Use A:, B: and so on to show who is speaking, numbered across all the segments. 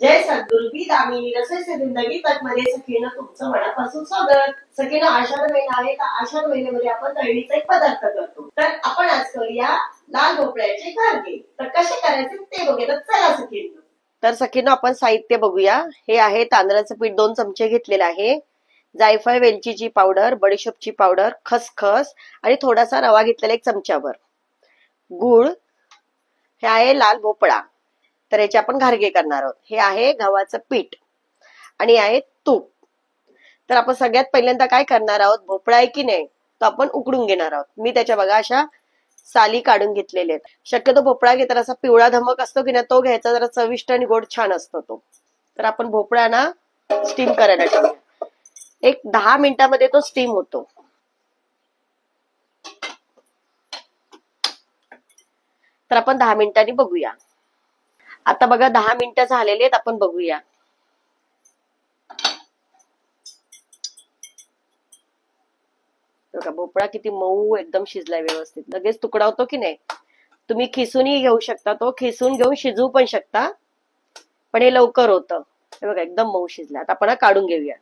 A: जय सद्गुरु की दामिनी रसोई से जिंदगी तक मध्ये सखीनं तुमचं मनापासून स्वागत। सखीनं आषाढ महिना आहे तर आषाढ महिन्यामध्ये आपण तळणीचा एक पदार्थ करतो। तर आपण आज करूया लाल भोपळ्याचे घारगे। तर कसे करायचे ते बघूया। चला सखीनं। तर सखीनं आपण साहित्य बघूया। हे आहे तांदळाचं पीठ 2 चमचे घेतलेलं आहे, जायफळ वेलचीची पावडर, बडीशोपची पावडर, खसखस आणि थोडासा रवा घेतलेला 1 चमचाभर, गूळ, हे आहे लाल भोपळा, तर याचे आपण घारगे करणार आहोत। हे आहे गव्हाचं पीठ आणि आहे तूप। तर आपण सगळ्यात पहिल्यांदा काय करणार आहोत, भोपळा आहे की नाही तो आपण उकडून घेणार आहोत। मी त्याच्या बघा अशा साली काढून घेतलेले आहेत। शक्यतो भोपळा घेताना असा पिवळा धमक असतो की नाही तो घ्यायचा, जरा चविष्ट आणि गोड छान असतो तो। तर आपण भोपळा ना स्टीम करायला ठेवूया। एक 10 मिनिटांमध्ये तो स्टीम होतो। तर आपण 10 मिनिटांनी बघूया। आता बघा 10 मिनिटं झालेली आहेत, आपण बघूया। बघा भोपळा किती मऊ एकदम शिजलाय व्यवस्थित, लगेच तुकडा होतो की नाही। तुम्ही खिसूनही घेऊ शकता, तो खिसून घेऊन शिजवू पण शकता, पण हे लवकर होतं। हे बघा एकदम मऊ शिजला। आता आपण काढून घेऊया।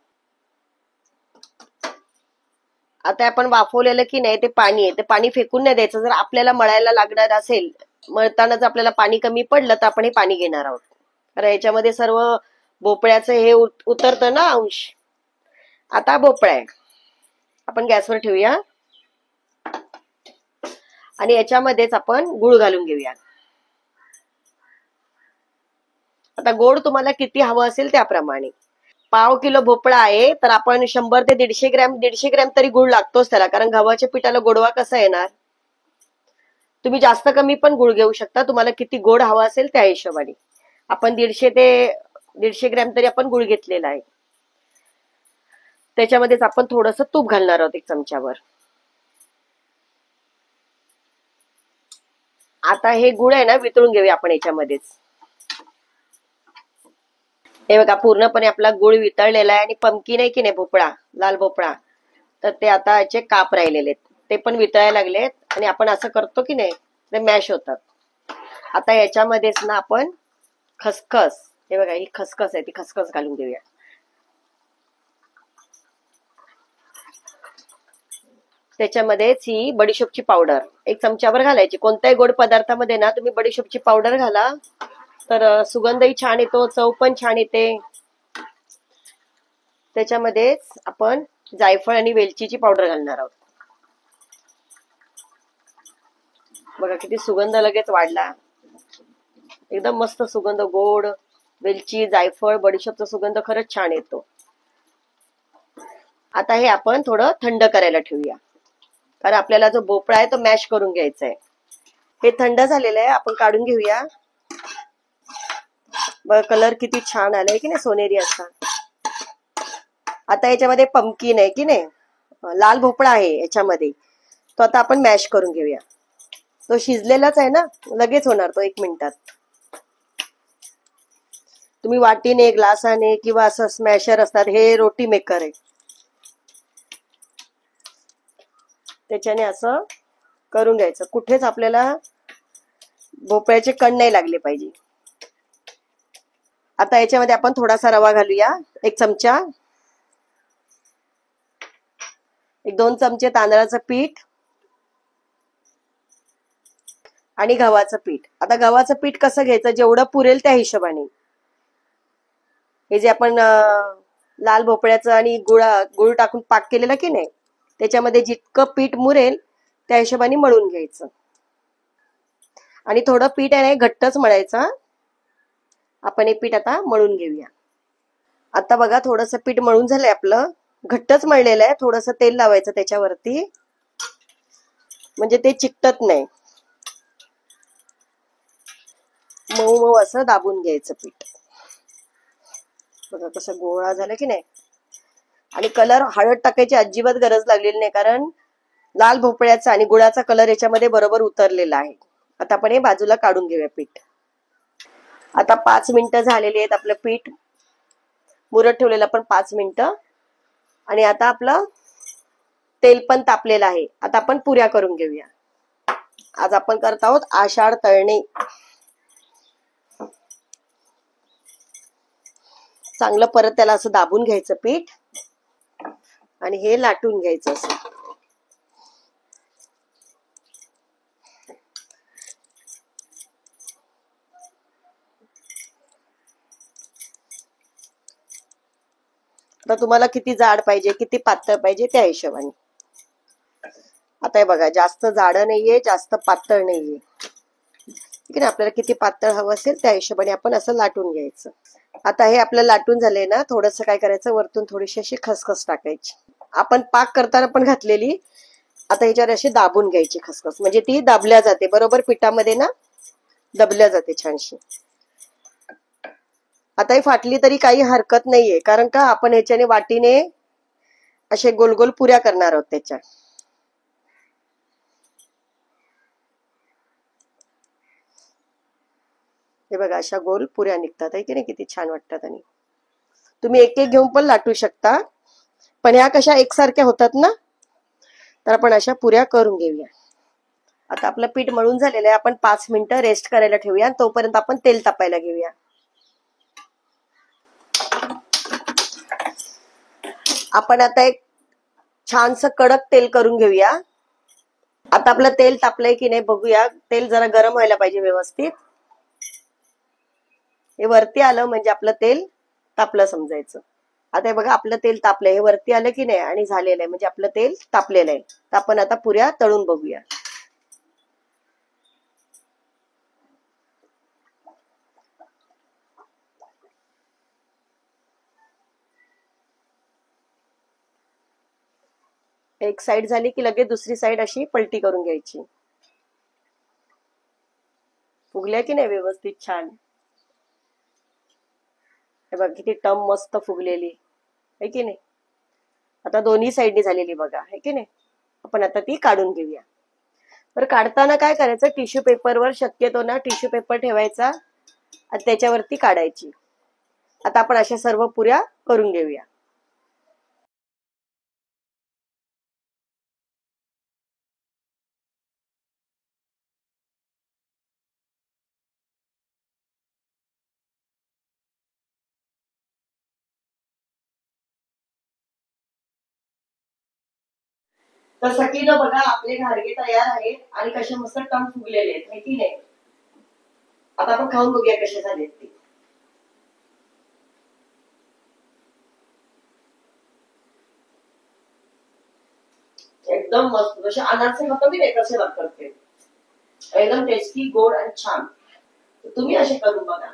A: आता आपण वाफवलेलं की नाही ते पाणी आहे, ते पाणी फेकून नाही द्यायचं। जर आपल्याला मळायला लागणार असेल, मळतानाच आपल्याला पाणी कमी पडलं तर आपण हे पाणी घेणार आहोत, कारण याच्यामध्ये सर्व भोपळ्याचं हे उतरतं ना अंश। आता भोपळा आहे आपण गॅसवर ठेवूया आणि याच्यामध्येच आपण गूळ घालून घेऊया। आता गोड तुम्हाला किती हवं असेल त्याप्रमाणे। पाव किलो भोपळा आहे तर आपण 100 ते 150 ग्रॅम तरी गुळ लागतोच त्याला, कारण गव्हाच्या पिठाला गोडवा कसा येणार। तुम्ही जास्त कमी पण गुळ घेऊ शकता, तुम्हाला किती गोड हवा असेल त्या हिशोबाने। आपण 150 ते 150 ग्रॅम तरी आपण गुळ घेतलेला आहे। त्याच्यामध्येच आपण थोडंसं तूप घालणार आहोत 1 चमचाभर। आता हे गुळ आहे ना वितळून घेऊया आपण याच्यामध्येच। हे बघा पूर्णपणे आपला गुळ वितळलेला आहे आणि पंपकिन आहे की नाही भोपळा, लाल भोपळा, तर ते आता याचे काप राहिलेले आहेत, ते पण वितळायला लागलेत आणि आपण असं करतो की नाही ते मॅश होतात। आता याच्यामध्येच ना आपण खसखस, हे बघा ही खसखस आहे, ती खसखस घालून घेऊया। त्याच्यामध्येच ही बडीशोपची पावडर 1 चमचाभर घालायची। कोणत्याही गोड पदार्थामध्ये ना तुम्ही बडीशोपची पावडर घाला, तर सुगंधही छान येतो, चव पण छान येते। त्याच्यामध्येच आपण जायफळ आणि वेलचीची पावडर घालणार आहोत। बघा किती सुगंध लगेच वाढला, एकदम मस्त सुगंध, गोड वेलची, जायफळ, बडीशोपचा सुगंध खरंच छान येतो। आता हे आपण थोडं थंड करायला ठेवूया, कारण आपल्याला जो भोपळा आहे तो मॅश करून घ्यायचा आहे। हे थंड झालेलं आहे, आपण काढून घेऊया। बघा कलर किती छान आलाय की नाही, सोनेरी असा। आता याच्यामध्ये पंपकिन आहे की नाही, लाल भोपळा आहे याच्यामध्ये, तो आता आपण मॅश करून घेऊया। तो शिजलेलाच आहे ना, लगेच होणार तो 1 मिनिटात। तुम्ही वाटीने, ग्लासाने किंवा असं स्मॅशर असतात, हे रोटी मेकर आहे, त्याच्याने असं करून घ्यायचं। कुठेच आपल्याला भोपळ्याचे कण नाही लागले पाहिजे। आता याच्यामध्ये आपण थोडासा रवा घालूया, 1 चमचा, 1-2 चमचे तांदळाचं पीठ आणि गव्हाचं पीठ। आता गव्हाचं पीठ कसं घ्यायचं, जेवढं पुरेल त्या हिशोबाने। हे जे आपण लाल भोपळ्याचं आणि गुळ टाकून पाक केलेला की नाही, त्याच्यामध्ये जितकं पीठ मुरेल त्या हिशोबाने मळून घ्यायचं। आणि थोडं पीठ आहे ना घट्टच मळायचं। आपण हे पीठ आता मळून घेऊया। आता बघा थोडंसं पीठ मळून झालंय आपलं, घट्टच मळलेलं आहे। थोडंसं तेल लावायचं त्याच्यावरती, म्हणजे ते चिकटत नाही। मऊ मऊ असं दाबून घ्यायचं पीठ। बघा कसं गोळा झाला की नाही। आणि कलर हळद टाकायची अजिबात गरज लागलेली नाही, कारण लाल भोपळ्याचा आणि गुळाचा कलर याच्यामध्ये बरोबर उतरलेला आहे। आता आपण हे बाजूला काढून घेऊया पीठ। आता 5 मिनिटं झालेली आहेत, आपलं पीठ मुरत ठेवलेलं आपण 5 मिनिटं, आणि आता आपलं तेल पण तापलेलं आहे। आता आपण पुऱ्या करून घेऊया। आज आपण करत आहोत आषाढ तळणी। चांगलं परत त्याला असं दाबून घ्यायचं पीठ आणि हे लाटून घ्यायचं असं. आता तुम्हाला किती जाड पाहिजे किती पातळ पाहिजे त्या हिशोबाने. आता हे बघा जास्त जाड नाहीये जास्त पातळ नाहीये, ठीक आहे ना. आपल्याला किती पातळ हवं असेल त्या हिशोबाने आपण असं लाटून घ्यायचं. आता हे आपलं लाटून झालंय ना, थोडंसं काय करायचं वरतून थोडीशी अशी खसखस टाकायची. आपण पाक करताना पण घातलेली. आता ह्याच्यावर अशी दाबून घ्यायची खसखस, म्हणजे ती दाबल्या जाते बरोबर पिठामध्ये ना, दबल्या जाते छानशी. आता ही फाटली तरी काही हरकत नाहीये, कारण का आपण ह्याच्याने वाटीने असे गोल गोल पुऱ्या करणार आहोत त्याच्या. हे बघा अशा गोल पुऱ्या निघतात आहे की नाही, किती छान वाटतात. आणि तुम्ही एक एक घेऊन पण लाटू शकता, पण ह्या कशा एकसारख्या होतात ना, तर आपण अशा पुऱ्या करून घेऊया. आता आपलं पीठ मळून झालेलं आहे, आपण 5 मिनिटं रेस्ट करायला ठेवूया. तोपर्यंत आपण तेल तापायला घेऊया. आपण आता एक छानसं कडक तेल करून घेऊया. आता आपलं तेल तापलंय की नाही बघूया. तेल जरा गरम व्हायला पाहिजे व्यवस्थित. हे वरती आलं म्हणजे आपलं तेल तापलं समजायचं. आता हे बघा आपलं तेल तापलंय, हे वरती आलं की नाही आणि झालेलं आहे म्हणजे आपलं तेल तापलेलं आहे. तर आपण आता पुऱ्या तळून बघूया. एक साइड झाली की लगेच दुसरी साइड अशी पलटी करून घ्यायची. फुगल्या की नाही व्यवस्थित छान. हे बघा किती टम मस्त फुगलेली आहे की नाही. आता दोन्ही साइडनी झालेली बघा आहे की नाही. आपण आता ती काढून घेऊया. तर काढताना काय करायचं, टिश्यू पेपरवर शक्यतो ना टिश्यू पेपर ठेवायचा आणि त्याच्यावरती काढायची. आता आपण अशा सर्व पुऱ्या करून घेऊया. तर सगळीनं बघा आपले घारगे तयार आहेत आणि कसे मस्त टम फुगलेले आहेत माहिती नाही. आता आपण खाऊन बघूया कसे झालेत ते. एकदम मस्त जसे अनारसे खातो की नाही कसे लागतात ते. एकदम टेस्टी गोड आणि छान. तुम्ही असे करून बघा.